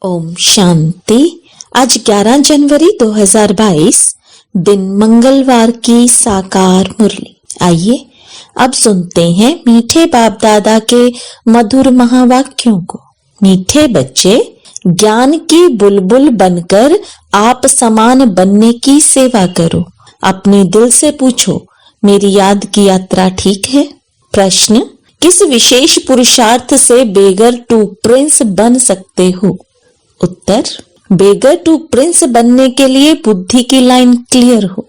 ओम शांति। आज 11 जनवरी 2022 दिन मंगलवार की साकार मुरली। आइए अब सुनते हैं मीठे बाप दादा के मधुर महावाक्यों को। मीठे बच्चे, ज्ञान की बुलबुल बनकर आप समान बनने की सेवा करो। अपने दिल से पूछो, मेरी याद की यात्रा ठीक है? प्रश्न, किस विशेष पुरुषार्थ से बेगर टू प्रिंस बन सकते हो? उत्तर, बेगर टू प्रिंस बनने के लिए बुद्धि की लाइन क्लियर हो।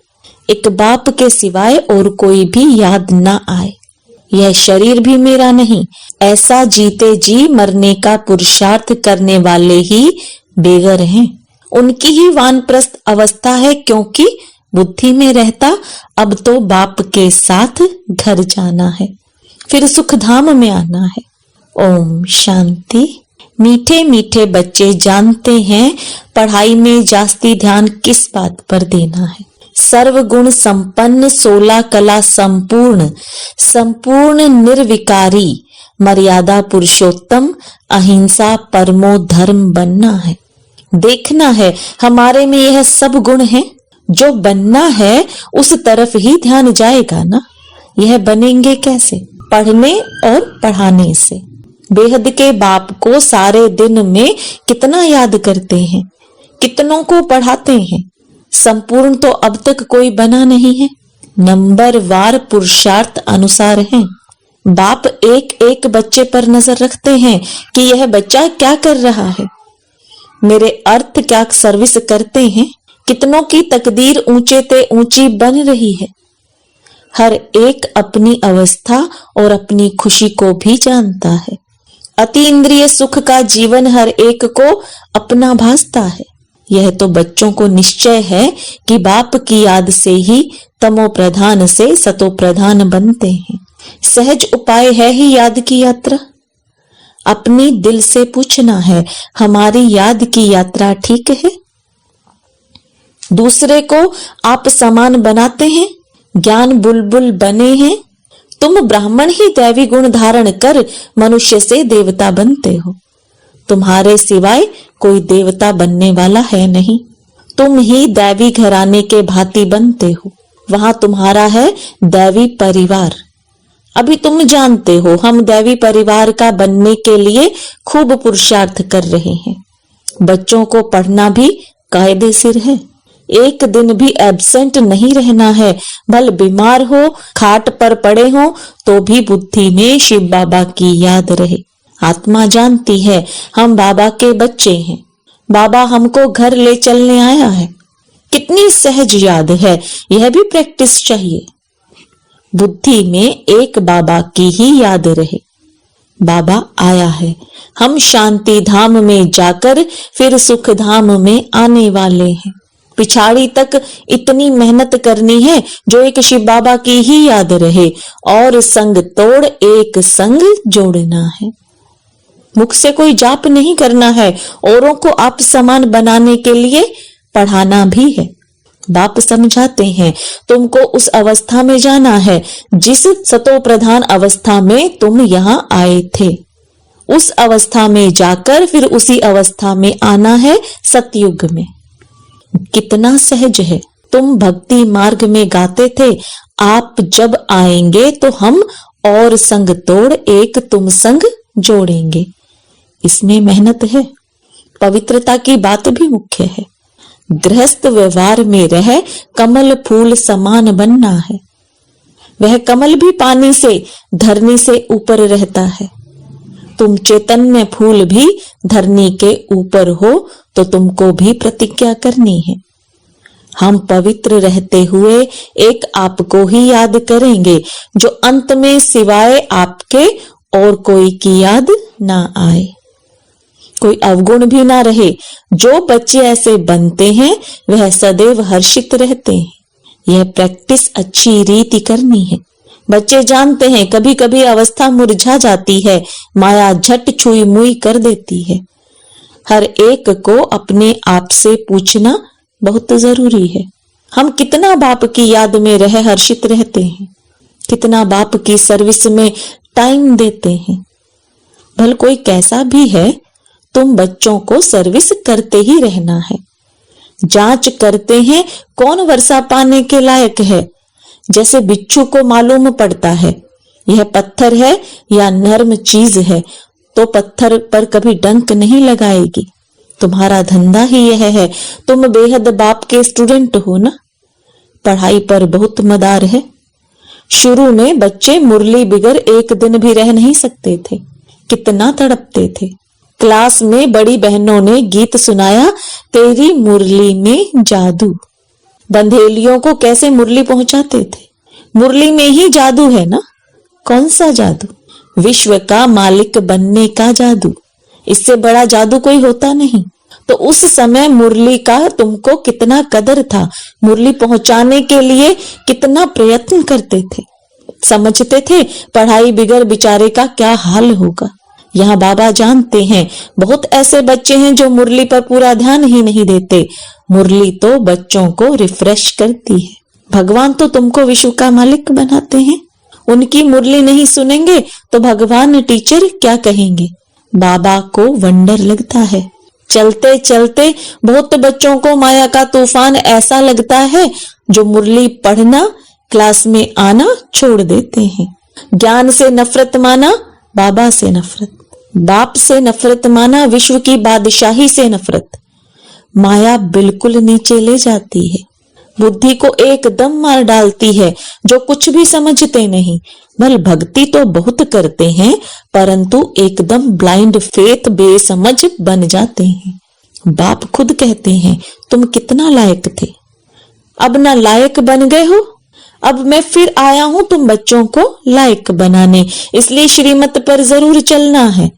एक बाप के सिवाय और कोई भी याद ना आए। यह शरीर भी मेरा नहीं, ऐसा जीते जी मरने का पुरुषार्थ करने वाले ही बेगर हैं। उनकी ही वानप्रस्थ अवस्था है, क्योंकि बुद्धि में रहता अब तो बाप के साथ घर जाना है, फिर सुखधाम में आना है। ओम शांति। मीठे मीठे बच्चे जानते हैं पढ़ाई में जास्ती ध्यान किस बात पर देना है। सर्वगुण संपन्न, 16 कला संपूर्ण, संपूर्ण निर्विकारी, मर्यादा पुरुषोत्तम, अहिंसा परमो धर्म बनना है। देखना है हमारे में यह सब गुण हैं। जो बनना है उस तरफ ही ध्यान जाएगा ना। यह बनेंगे कैसे? पढ़ने और पढ़ाने से। बेहद के बाप को सारे दिन में कितना याद करते हैं, कितनों को पढ़ाते हैं। संपूर्ण तो अब तक कोई बना नहीं है। नंबर वार पुरुषार्थ अनुसार है। बाप एक एक बच्चे पर नजर रखते हैं कि यह बच्चा क्या कर रहा है, मेरे अर्थ क्या सर्विस करते हैं। कितनों की तकदीर ऊंचे ते ऊंची बन रही है। हर एक अपनी अवस्था और अपनी खुशी को भी जानता है। अति इंद्रिय सुख का जीवन हर एक को अपना भासता है। यह तो बच्चों को निश्चय है कि बाप की याद से ही तमो प्रधान से सतो प्रधान बनते हैं। सहज उपाय है ही याद की यात्रा। अपनी दिल से पूछना है, हमारी याद की यात्रा ठीक है? दूसरे को आप समान बनाते हैं, ज्ञान बुलबुल बने हैं। तुम ब्राह्मण ही दैवी गुण धारण कर मनुष्य से देवता बनते हो। तुम्हारे सिवाय कोई देवता बनने वाला है नहीं। तुम ही दैवी घराने के भांति बनते हो। वहां तुम्हारा है दैवी परिवार। अभी तुम जानते हो हम दैवी परिवार का बनने के लिए खूब पुरुषार्थ कर रहे हैं। बच्चों को पढ़ना भी कायदे सिर है। एक दिन भी एब्सेंट नहीं रहना है। भल बीमार हो, खाट पर पड़े हो, तो भी बुद्धि में शिव बाबा की याद रहे। आत्मा जानती है हम बाबा के बच्चे हैं। बाबा हमको घर ले चलने आया है। कितनी सहज याद है, यह भी प्रैक्टिस चाहिए। बुद्धि में एक बाबा की ही याद रहे। बाबा आया है, हम शांति धाम में जाकर फिर सुख धाम में आने वाले हैं। पिछाड़ी तक इतनी मेहनत करनी है जो एक शिव बाबा की ही याद रहे, और संग तोड़ एक संग जोड़ना है। मुख से कोई जाप नहीं करना है। औरों को आप समान बनाने के लिए पढ़ाना भी है। बाप समझाते हैं तुमको उस अवस्था में जाना है जिस सतो प्रधान अवस्था में तुम यहाँ आए थे। उस अवस्था में जाकर फिर उसी अवस्था में आना है सतयुग में। कितना सहज है। तुम भक्ति मार्ग में गाते थे, आप जब आएंगे तो हम और संग तोड़ एक तुम संग जोड़ेंगे। इसमें मेहनत है। पवित्रता की बात भी मुख्य है। गृहस्थ व्यवहार में रह कमल फूल समान बनना है। वह कमल भी पानी से, धरनी से ऊपर रहता है। तुम चैतन्य फूल भी धरनी के ऊपर हो तो तुमको भी प्रतिज्ञा करनी है। हम पवित्र रहते हुए एक आपको ही याद करेंगे, जो अंत में सिवाय आपके और कोई की याद ना आए, कोई अवगुण भी ना रहे। जो बच्चे ऐसे बनते हैं वह सदैव हर्षित रहते हैं। यह प्रैक्टिस अच्छी रीति करनी है। बच्चे जानते हैं कभी कभी अवस्था मुरझा जाती है, माया झट छुई मुई कर देती है। हर एक को अपने आप से पूछना बहुत जरूरी है। हम कितना बाप की याद में रह हर्षित रहते हैं, कितना बाप की सर्विस में टाइम देते हैं। भल कोई कैसा भी है तुम बच्चों को सर्विस करते ही रहना है। जांच करते हैं कौन वर्षा पाने के लायक है। जैसे बिच्छू को मालूम पड़ता है यह पत्थर है या नर्म चीज है, तो पत्थर पर कभी डंक नहीं लगाएगी। तुम्हारा धंधा ही यह है। तुम बेहद बाप के स्टूडेंट हो ना। पढ़ाई पर बहुत मदार है। शुरू में बच्चे मुरली बिगर एक दिन भी रह नहीं सकते थे, कितना तड़पते थे। क्लास में बड़ी बहनों ने गीत सुनाया, तेरी मुरली में जादू। बंधेलियों को कैसे मुरली पहुंचाते थे। मुरली में ही जादू है ना। कौन सा जादू? विश्व का मालिक बनने का जादू। इससे बड़ा जादू कोई होता नहीं। तो उस समय मुरली का तुमको कितना कदर था। मुरली पहुंचाने के लिए कितना प्रयत्न करते थे। समझते थे पढ़ाई बिगर बेचारे का क्या हाल होगा। यहाँ बाबा जानते हैं बहुत ऐसे बच्चे हैं जो मुरली पर पूरा ध्यान ही नहीं देते। मुरली तो बच्चों को रिफ्रेश करती है। भगवान तो तुमको विश्व का मालिक बनाते हैं। उनकी मुरली नहीं सुनेंगे तो भगवान टीचर क्या कहेंगे। बाबा को वंडर लगता है। चलते चलते बहुत बच्चों को माया का तूफान ऐसा लगता है जो मुरली पढ़ना, क्लास में आना छोड़ देते हैं। ज्ञान से नफरत माना, बाबा से नफरत। बाप से नफरत माना, विश्व की बादशाही से नफरत। माया बिल्कुल नीचे ले जाती है। बुद्धि को एकदम मार डालती है। जो कुछ भी समझते नहीं। बल भक्ति तो बहुत करते हैं परंतु एकदम ब्लाइंड फेथ, बेसमझ बन जाते हैं। बाप खुद कहते हैं तुम कितना लायक थे, अब ना लायक बन गए हो। अब मैं फिर आया हूं तुम बच्चों को लायक बनाने, इसलिए श्रीमत पर जरूर चलना है।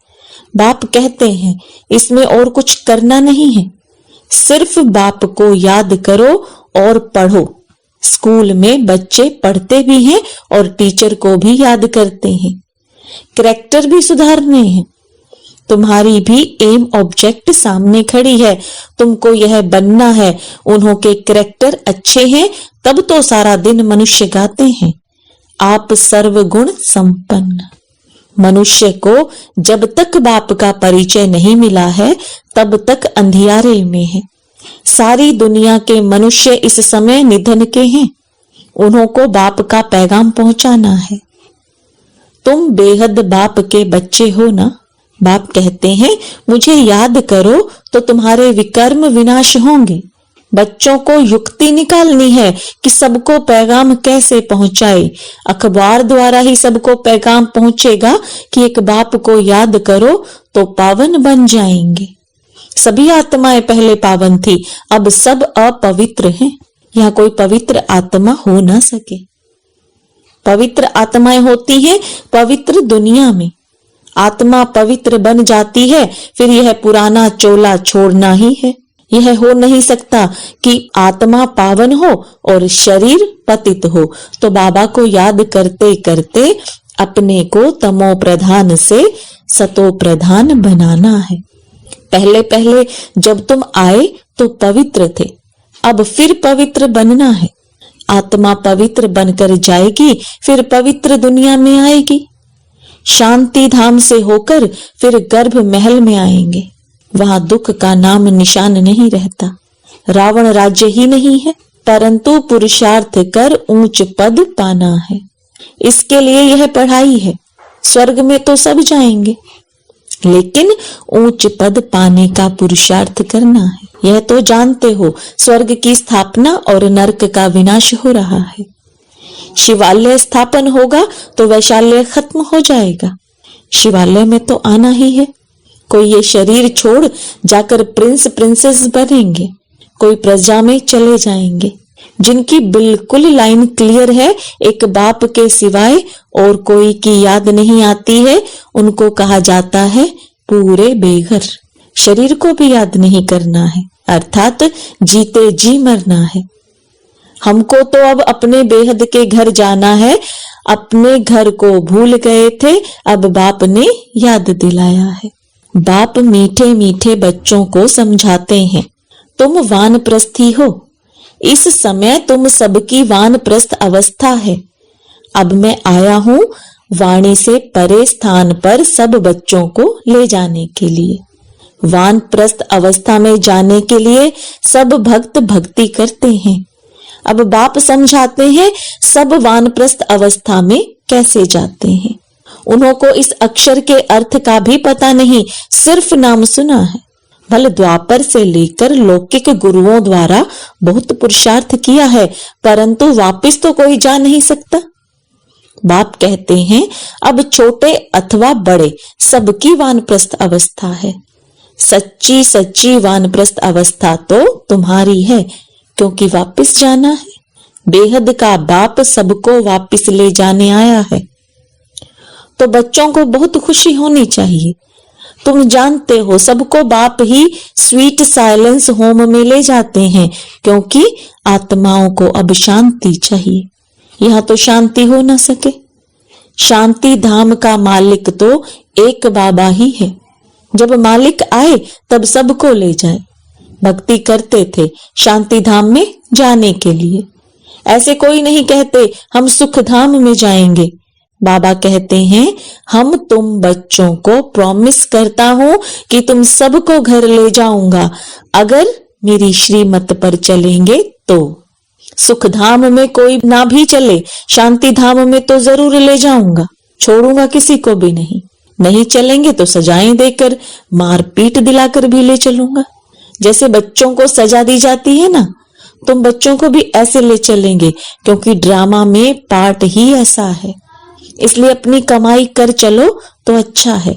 बाप कहते हैं इसमें और कुछ करना नहीं है, सिर्फ बाप को याद करो और पढ़ो। स्कूल में बच्चे पढ़ते भी हैं और टीचर को भी याद करते हैं। कैरेक्टर भी सुधारने हैं। तुम्हारी भी एम ऑब्जेक्ट सामने खड़ी है। तुमको यह बनना है। उन्हों के कैरेक्टर अच्छे हैं तब तो सारा दिन मनुष्य गाते हैं, आप सर्वगुण संपन्न। मनुष्य को जब तक बाप का परिचय नहीं मिला है तब तक अंधियारे में है। सारी दुनिया के मनुष्य इस समय निधन के हैं। उन्हों को बाप का पैगाम पहुंचाना है। तुम बेहद बाप के बच्चे हो ना। बाप कहते हैं मुझे याद करो तो तुम्हारे विकर्म विनाश होंगे। बच्चों को युक्ति निकालनी है कि सबको पैगाम कैसे पहुंचाए। अखबार द्वारा ही सबको पैगाम पहुंचेगा कि एक बाप को याद करो तो पावन बन जाएंगे। सभी आत्माएं पहले पावन थी, अब सब अपवित्र हैं। यहाँ कोई पवित्र आत्मा हो ना सके। पवित्र आत्माएं होती हैं पवित्र दुनिया में। आत्मा पवित्र बन जाती है फिर यह पुराना चोला छोड़ना ही है। यह हो नहीं सकता कि आत्मा पावन हो और शरीर पतित हो। तो बाबा को याद करते करते अपने को तमो प्रधान से सतो प्रधान बनाना है। पहले पहले जब तुम आए तो पवित्र थे, अब फिर पवित्र बनना है। आत्मा पवित्र बनकर जाएगी फिर पवित्र दुनिया में आएगी। शांति धाम से होकर फिर गर्भ महल में आएंगे। वहां दुख का नाम निशान नहीं रहता। रावण राज्य ही नहीं है परंतु पुरुषार्थ कर ऊंच पद पाना है। इसके लिए यह पढ़ाई है। स्वर्ग में तो सब जाएंगे लेकिन ऊंच पद पाने का पुरुषार्थ करना है। यह तो जानते हो स्वर्ग की स्थापना और नरक का विनाश हो रहा है। शिवालय स्थापन होगा तो वैशाल्य खत्म हो जाएगा। शिवालय में तो आना ही है। कोई ये शरीर छोड़ जाकर प्रिंस प्रिंसेस बनेंगे, कोई प्रजा में चले जाएंगे। जिनकी बिल्कुल लाइन क्लियर है, एक बाप के सिवाय और कोई की याद नहीं आती है, उनको कहा जाता है पूरे बेघर। शरीर को भी याद नहीं करना है, अर्थात जीते जी मरना है। हमको तो अब अपने बेहद के घर जाना है। अपने घर को भूल गए थे, अब बाप ने याद दिलाया है। बाप मीठे मीठे बच्चों को समझाते हैं, तुम वानप्रस्थी हो। इस समय तुम सबकी वानप्रस्थ अवस्था है। अब मैं आया हूं वाणी से परे स्थान पर सब बच्चों को ले जाने के लिए। वानप्रस्थ अवस्था में जाने के लिए सब भक्त भक्ति करते हैं। अब बाप समझाते हैं सब वानप्रस्थ अवस्था में कैसे जाते हैं। उन्हों को इस अक्षर के अर्थ का भी पता नहीं, सिर्फ नाम सुना है। भले द्वापर से लेकर लौकिक गुरुओं द्वारा बहुत पुरुषार्थ किया है, परंतु वापिस तो कोई जा नहीं सकता। बाप कहते हैं अब छोटे अथवा बड़े सबकी वानप्रस्थ अवस्था है। सच्ची सच्ची वानप्रस्थ अवस्था तो तुम्हारी है, क्योंकि वापिस जाना है। बेहद का बाप सबको वापिस ले जाने आया है। तो बच्चों को बहुत खुशी होनी चाहिए। तुम जानते हो सबको बाप ही स्वीट साइलेंस होम में ले जाते हैं, क्योंकि आत्माओं को अब शांति चाहिए। यहाँ तो शांति हो ना सके। शांति धाम का मालिक तो एक बाबा ही है। जब मालिक आए तब सबको ले जाए। भक्ति करते थे शांति धाम में जाने के लिए। ऐसे कोई नहीं कहते हम सुख धाम में जाएंगे। बाबा कहते हैं हम तुम बच्चों को प्रॉमिस करता हूं कि तुम सबको घर ले जाऊंगा, अगर मेरी श्रीमत पर चलेंगे तो। सुख धाम में कोई ना भी चले, शांति धाम में तो जरूर ले जाऊंगा, छोड़ूंगा किसी को भी नहीं। नहीं चलेंगे तो सजाएं देकर, मार पीट दिलाकर भी ले चलूंगा। जैसे बच्चों को सजा दी जाती है ना, तुम बच्चों को भी ऐसे ले चलेंगे, क्योंकि ड्रामा में पार्ट ही ऐसा है। इसलिए अपनी कमाई कर चलो तो अच्छा है,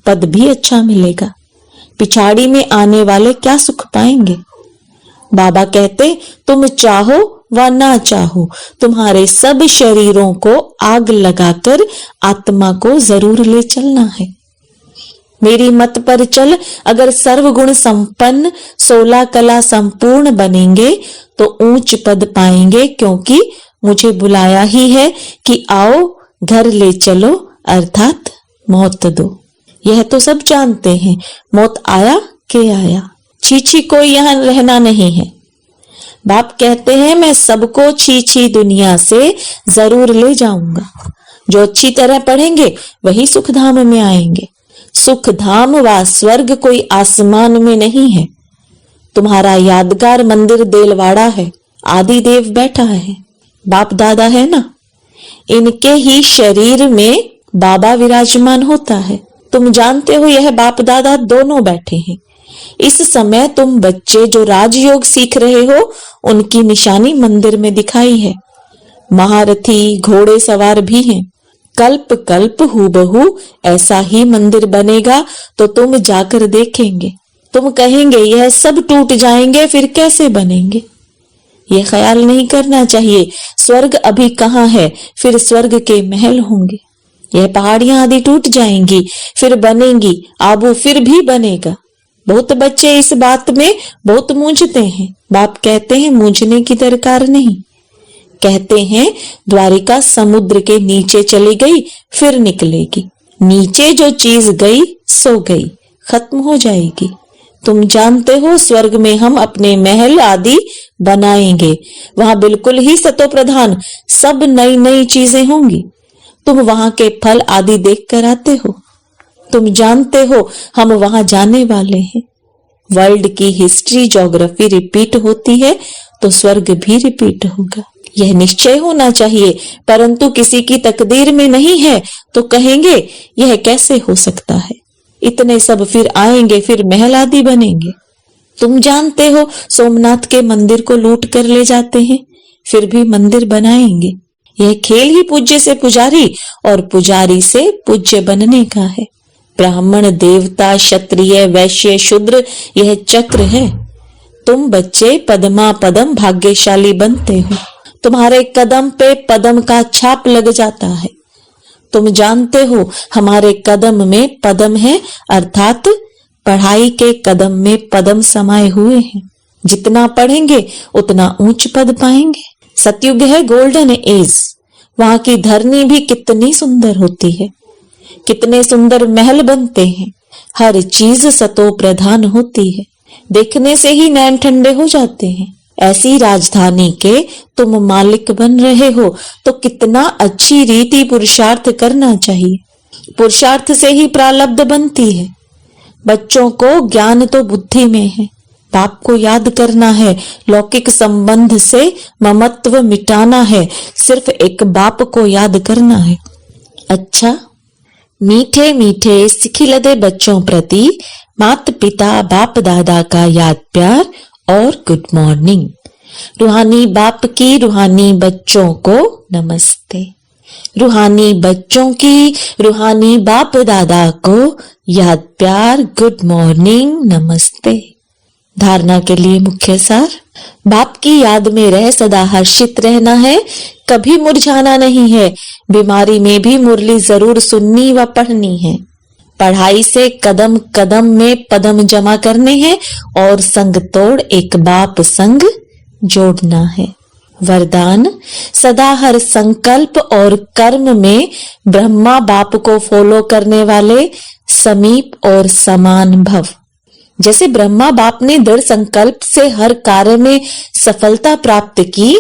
पद भी अच्छा मिलेगा। पिछाड़ी में आने वाले क्या सुख पाएंगे। बाबा कहते तुम चाहो व ना चाहो, तुम्हारे सब शरीरों को आग लगाकर आत्मा को जरूर ले चलना है। मेरी मत पर चल, अगर सर्वगुण संपन्न 16 कला संपूर्ण बनेंगे तो ऊंच पद पाएंगे, क्योंकि मुझे बुलाया ही है कि आओ घर ले चलो, अर्थात मौत दो। यह तो सब जानते हैं, मौत आया के आया, छीछी कोई यहाँ रहना नहीं है। बाप कहते हैं मैं सबको छीछी दुनिया से जरूर ले जाऊंगा। जो अच्छी तरह पढ़ेंगे वही सुख धाम में आएंगे। सुख धाम व स्वर्ग कोई आसमान में नहीं है। तुम्हारा यादगार मंदिर देलवाड़ा है, आदि देव बैठा है, बाप दादा है ना, इनके ही शरीर में बाबा विराजमान होता है। तुम जानते हो यह बाप दादा दोनों बैठे हैं। इस समय तुम बच्चे जो राजयोग सीख रहे हो, उनकी निशानी मंदिर में दिखाई है। महारथी घोड़े सवार भी हैं। कल्प कल्प हूबहू ऐसा ही मंदिर बनेगा तो तुम जाकर देखेंगे। तुम कहेंगे यह सब टूट जाएंगे, फिर कैसे बनेंगे। यह ख्याल नहीं करना चाहिए स्वर्ग अभी कहाँ है, फिर स्वर्ग के महल होंगे। यह पहाड़ियां आदि टूट जाएंगी, फिर बनेंगी, आबू फिर भी बनेगा। बहुत बच्चे इस बात में बहुत मूंझते हैं। बाप कहते हैं मूंझने की दरकार नहीं। कहते हैं द्वारिका समुद्र के नीचे चली गई, फिर निकलेगी। नीचे जो चीज गई सो गई, खत्म हो जाएगी। तुम जानते हो स्वर्ग में हम अपने महल आदि बनाएंगे। वहां बिल्कुल ही सतो प्रधान सब नई नई चीजें होंगी। तुम वहां के फल आदि देख कर आते हो। तुम जानते हो हम वहां जाने वाले हैं। वर्ल्ड की हिस्ट्री ज्योग्राफी रिपीट होती है तो स्वर्ग भी रिपीट होगा। यह निश्चय होना चाहिए, परंतु किसी की तकदीर में नहीं है तो कहेंगे यह कैसे हो सकता है। इतने सब फिर आएंगे, फिर महल आदि बनेंगे। तुम जानते हो सोमनाथ के मंदिर को लूट कर ले जाते हैं, फिर भी मंदिर बनाएंगे। यह खेल ही पूज्य से पुजारी और पुजारी से पूज्य बनने का है। ब्राह्मण देवता क्षत्रिय वैश्य शूद्र यह चक्र है। तुम बच्चे पदमा पदम भाग्यशाली बनते हो। तुम्हारे कदम पे पदम का छाप लग जाता है। तुम जानते हो हमारे कदम में पदम है, अर्थात पढ़ाई के कदम में पदम समाये हुए हैं। जितना पढ़ेंगे उतना ऊंच पद पाएंगे। सतयुग है गोल्डन एज। वहां की धरनी भी कितनी सुंदर होती है, कितने सुंदर महल बनते हैं। हर चीज सतो प्रधान होती है, देखने से ही नैन ठंडे हो जाते हैं। ऐसी राजधानी के तुम मालिक बन रहे हो तो कितना अच्छी रीति पुरुषार्थ करना चाहिए। पुरुषार्थ से ही प्रारब्ध बनती है। बच्चों को ज्ञान तो बुद्धि में है, बाप को याद करना है, लौकिक संबंध से ममत्व मिटाना है, सिर्फ एक बाप को याद करना है। अच्छा, मीठे मीठे सिखिलदे बच्चों प्रति माता पिता बाप दादा का याद प्यार और गुड मॉर्निंग। रूहानी बाप की रूहानी बच्चों को नमस्ते। रूहानी बच्चों की रूहानी बाप दादा को याद प्यार गुड मॉर्निंग नमस्ते। धारणा के लिए मुख्य सार, बाप की याद में रह सदा हर्षित रहना है, कभी मुरझाना नहीं है। बीमारी में भी मुरली जरूर सुननी व पढ़नी है। पढ़ाई से कदम कदम में पदम जमा करने हैं और संग तोड़ एक बाप संग जोड़ना है। वरदान, सदा हर संकल्प और कर्म में ब्रह्मा बाप को फॉलो करने वाले समीप और समान भव। जैसे ब्रह्मा बाप ने दृढ़ संकल्प से हर कार्य में सफलता प्राप्त की,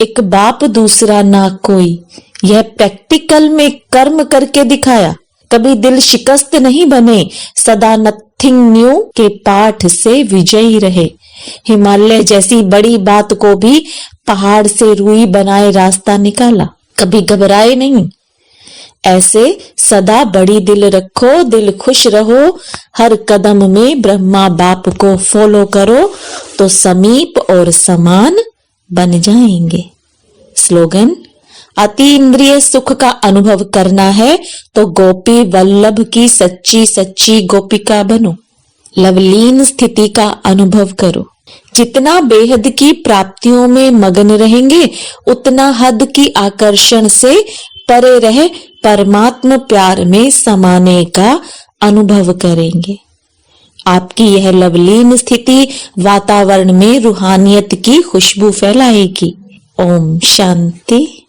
एक बाप दूसरा ना कोई, यह प्रैक्टिकल में कर्म करके दिखाया। कभी दिल शिकस्त नहीं बने, सदा नथिंग न्यू के पाठ से विजयी रहे। हिमालय जैसी बड़ी बात को भी पहाड़ से रुई बनाए रास्ता निकाला, कभी घबराए नहीं। ऐसे सदा बड़ी दिल रखो, दिल खुश रहो, हर कदम में ब्रह्मा बाप को फॉलो करो तो समीप और समान बन जाएंगे। स्लोगन, अति इंद्रिय सुख का अनुभव करना है तो गोपी वल्लभ की सच्ची सच्ची गोपिका बनो। लवलीन स्थिति का अनुभव करो। जितना बेहद की प्राप्तियों में मगन रहेंगे, उतना हद की आकर्षण से परे रहे परमात्मा प्यार में समाने का अनुभव करेंगे। आपकी यह लवलीन स्थिति वातावरण में रूहानियत की खुशबू फैलाएगी। ओम शांति।